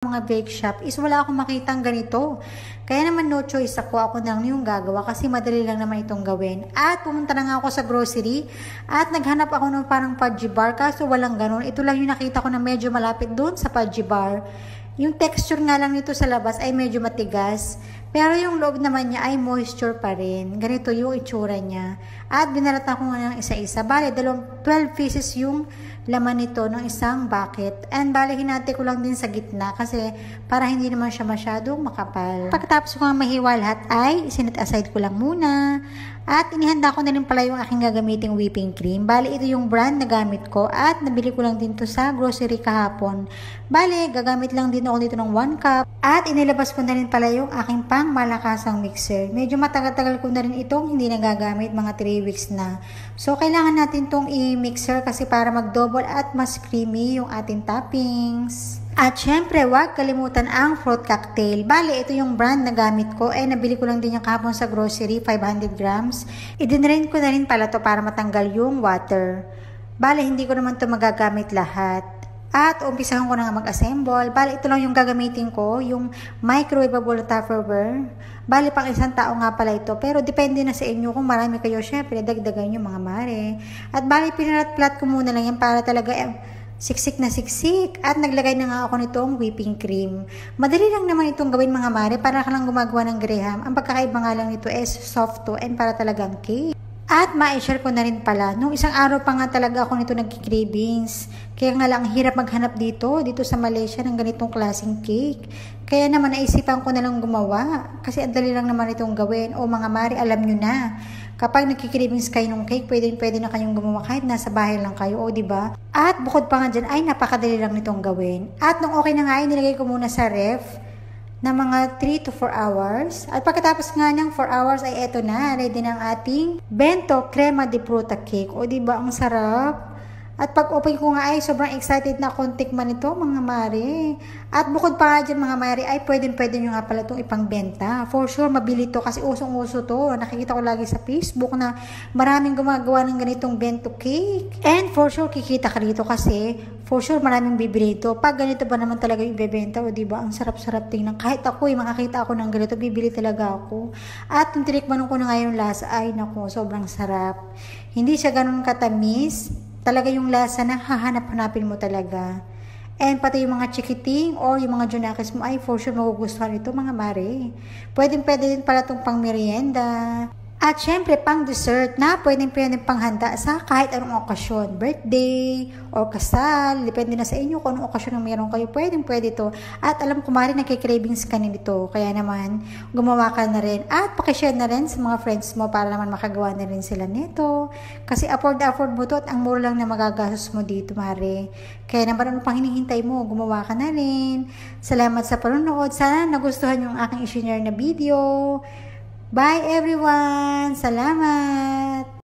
mga bake shop is wala akong makitang ganito. Kaya naman no choice ako na lang yung gagawa kasi madali lang naman itong gawin. At pumunta na nga ako sa grocery at naghanap ako ng parang fudgy bar kaso walang ganun. Ito lang yung nakita ko na medyo malapit doon sa fudgy bar. Yung texture nga lang nito sa labas ay medyo matigas. Pero yung loob naman niya ay moisture pa rin. Ganito yung itsura niya. At binalatan ko nga ng isa-isa. Bale, 12 pieces yung laman nito ng isang bucket. And bale, hinati ko lang din sa gitna kasi para hindi naman siya masyadong makapal. Pagkatapos ko nga mahiwa lahat ay isinit aside ko lang muna. At inihanda ko na rin pala yung aking gagamiting whipping cream. Bale, ito yung brand na gamit ko at nabili ko lang din to sa grocery kahapon. Bale, gagamit lang din ako dito ng 1 cup. At inilabas ko na rin pala yung aking pang malakasang mixer. Medyo matagal-tagal ko na rin itong hindi nagagamit, mga 3 weeks na. So, kailangan natin itong i-mixer kasi para mag-double at mas creamy yung ating toppings. At syempre, huwag kalimutan ang fruit cocktail. Bale, ito yung brand na gamit ko. Nabili ko lang din yung kahapon sa grocery, 500 grams. Idinrain ko na rin pala to para matanggal yung water. Bale, hindi ko naman to magagamit lahat. At umpisahan ko na nga mag-assemble. Bale, ito lang yung gagamitin ko, yung microwavable Tupperware. Bale, pang isang tao nga pala ito. Pero depende na sa inyo kung marami kayo. Syempre, dagdagan yung mga mare. At bale, pinalat-plat ko muna lang yan para talaga siksik na siksik. At naglagay na nga ako nitong whipping cream. Madali lang naman itong gawin mga mare para ka lang gumagawa ng graham. Ang pagkakaiba nga lang nito is soft to and para talagang cake. At ma-share ko na rin pala, nung isang araw pa nga talaga ako nito nagki-cravings. Kaya nga lang hirap maghanap dito sa Malaysia ng ganitong klaseng cake. Kaya naman naisipan ko na lang gumawa. Kasi ang dali lang naman itong gawin. O mga mare, alam nyo na. Kapag nagki-cravings kayo ng cake, pwede na kayong gumawa kahit nasa bahay lang kayo. O diba? At bukod pa nga dyan, ay napakadali lang nitong gawin. At nung okay na nga, nilagay ko muna sa ref na mga 3 to 4 hours. At pagkatapos nga ng 4 hours ay eto na, ready ng ating bento crema de fruta cake. O diba, ang sarap. At pag open ko nga ay sobrang excited na akong tikman ito mga mare. At bukod pa nga dyan mga mare ay pwede nyo nga pala itong ipangbenta. For sure mabili to kasi usong-uso to. Nakikita ko lagi sa Facebook na maraming gumagawa ng ganitong bento cake. And for sure kikita ka dito kasi for sure maraming bibili ito. Pag ganito ba naman talaga yung ibebenta o diba ang sarap-sarap tingnan. Kahit ako makakita ako ng ganito bibili talaga ako. At yung tinikman ko na ngayon lasa ay naku sobrang sarap. Hindi siya ganun katamis. Talaga yung lasa na hahanap-hanapin mo talaga. And pati yung mga chikiting or yung mga junakis mo ay for sure magugustuhan ito mga mare. Pwede din pala itong pang merienda. At syempre pang dessert na pwede panghanda sa kahit anong okasyon. Birthday or kasal. Depende na sa inyo kung anong okasyon ang meron kayo. Pwede to. At alam ko mare nagkikravings ka nito. Kaya naman gumawa ka na rin. At pakishare na rin sa mga friends mo para naman makagawa na rin sila nito. Kasi afford mo to at ang mura lang na magagastos mo dito mare. Kaya naman ano pang hinihintay mo, gumawa ka na rin. Salamat sa panonood. Sana nagustuhan yung aking i-share na video. Bye everyone! Salamat!